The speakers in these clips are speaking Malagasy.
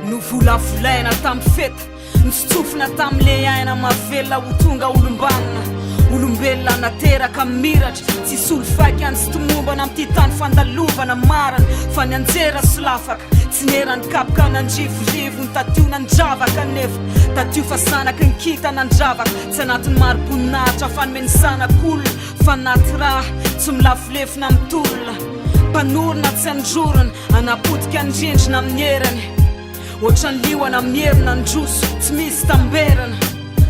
no volavolaina tamy fety nitsofina tamile aina mavela ho tonga olombanina olombelona nateraka miratra tsisy olo faky any sy tomombana amty tany fandalovana marana fa ny anjera sy lafaka tsy nerany kapaka nandrivorivo ny tatio nandravaka nefa tatio fa sanaka nikita nandravaka tsy anatin'ny marom-poninahitra fanomeny sanak'olona fa naty raha tsy milafolefina mitolona mpanorona tsy androrona anapotika andrindrina amin'ny herany ohatrany liona mierina androso tsy misy tamberana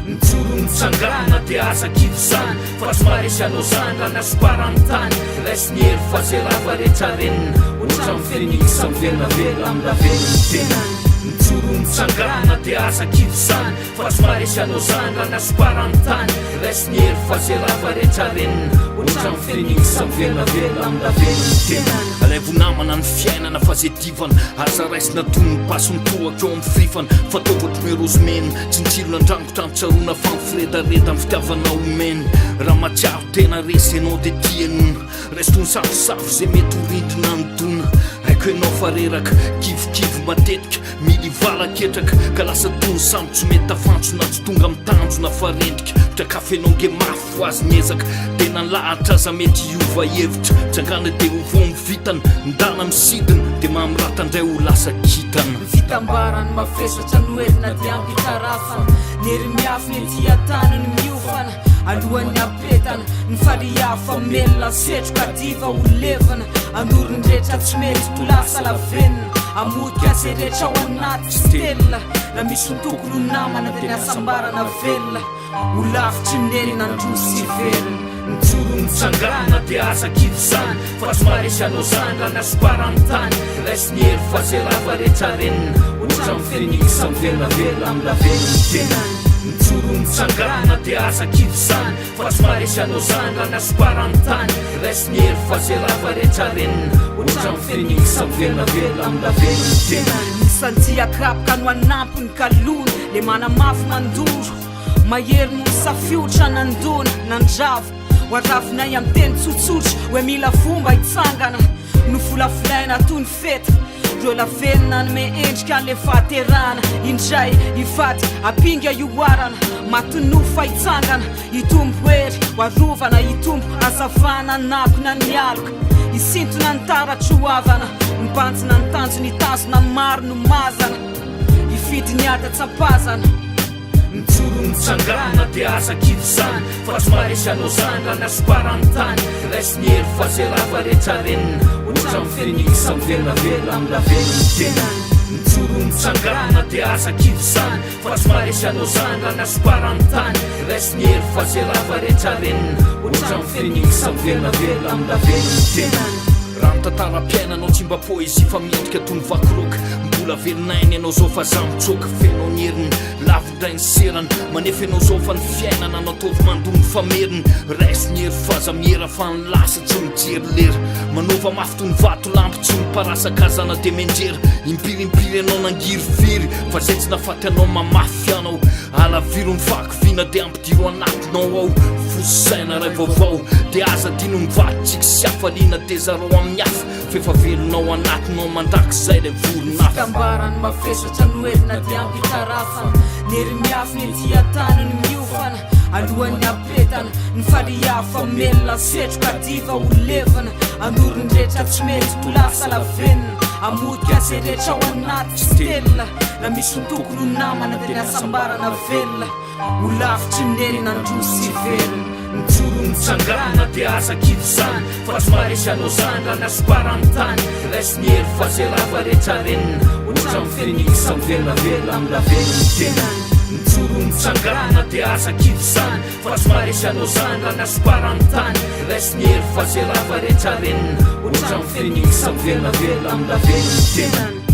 mitsoro mitsangana dia asa kivo zany fa tsy maresy anao zany raha nasiparany tany raisy ny hery fa zay raha rehetra renina ohatra miferenisa mivelinavela amin'ny ravelony tenany mitsoro mitsangana dia asa kivo zany fa tsy maresy anao zany raha nasiparany tany raisy ny hery fa zay raha rehetra renina ohatra miferenisa mivelinavela amin'ny ravelony tenany alaivo namana ny fiainana fa zay divana aza raisina tony ny pasony toaka eo amin'ny frifana fataovatra merosmeny tsy nitsirona andrangotra mitsarona fa mifiredareda amin'ny fitiavana omeny raha matsiaro tena resy ianao dia tianona raisitony safosafo zay mety horindrina nydona haiko ianao fa reraka kivokivo matetika mily valaketraka ka lasa tony sambo tsy mety tafantsona tsy tonga amin'ny tanjona fa rendrika trakafa ianao nge mafy ho azy niezaka tena nlahatra aza mety iova hevitra tsangana dia ovo mivitana ndana misidina dia mamratandray ho lasa kitana vitambarany mafesatra noelina dia ampitarafana nery miafy nety atanany miofana alohan'ny apetana ny fariafa melona setroka diva ho levana andorony rehetra tsy mety ho lasa lavenina amotika azy rehetra ao anaty tsy telona raha misy tokony ho namana dia niasambarana velona ho lavitry nery nandrosy velona mitsoro mitsangana dia asa kivo zany fa tsy maresy anao zany raha nasiparany tany raisy ny hery fa zay raha rehetra renina ohatra miferenisa mivelinavela amin'ny ravelony tenany mitsoro mitsangana dia asa kivo zany fa tsy maresy anao zany raha nasiparany tany raisy ny hery fa zay raha rehetra renina ohatra miferenisa mivelinavela amin'ny ravelony tenany misanjiakapaka no anampony kalona le manamafy mandoro mahery no misafiotra nandona nandrava hoaravinay amin'ny teny tsotsotra hoe mila fomba hitsangana no volafolaina toy ny fety reo lavelona nome endrika an'le fahaterana indray hifaty apinga ioarana matinofa hitsangana hitombo hery hoarovana hitombo azavana nakona ny aloka hisintona ny taratry hoavana mibanjina ny tanjo ny tazona maro no mazana hifidy ny adatsapazana mitsoro mitsangana dia asa kivo zany fa tsy maresy anao zany raha nasiparany tany raisy ny hery fa zay raha rehetra renina ohatra miferenisa mivelinavela amin'ny ravelony tenany mitsoro mitsangana dia asa kivo zany fa tsy maresy anao zany raha nasiparany tany raisy ny hery fa zay raha rehetra renina ohatra miferenisa mivelinavela amin'ny ravelony tenany raha mitantara-piainanao tsy mba poezy fa miendrika tony vakoroka mbola velinainy ianao zao fa za mitsoka fenao ny heriny lavindray ny serana manefa ianao zao fa ny fiainana natovy mandony fameriny raisy ny hery faza mihera fa ny lasa tsy mijery lera manova mafy tony vato lampy tsy miparasaka azana dia menjera impirimpiry ianao nangiryfiry fa zay tsy nafaty anao mamafy anao alaviro ny vakivina dia ampidiro anatinao ao fosaina ray vaovao dia aza dino mivatytsika sy afaliana dia zareo amin'ny hafa fefa velonao anatinao mandrakizay le voronafy vitambarany mafesatra noelina dia ampitarafana nery miafy nety atanany miofana alohan'ny apetana ny fariafa melona setroka diva ho levana andorony rehetra tsy mety ho lasa lavenina amotika azy rehetra ao anaty tsy telona raha misy tokony ho namana dia niasambarana velona ho lavitry nery nandrosy velona mitsoro mitsangana dia asa kivo zany fa tsy maresy anao zany raha nasiparany tany raisy ny hery fa zay raha rehetra renina ohatra miferenisa mivelinavela amin'ny ravelony tenany mitsoro mitsangana dia asa kivo zany fa tsy maresy anao zany raha nasiparany tany raisy ny hery fa zay raha rehetra renina ohatra miferenisa mivelinavela amin'ny ravelony tenany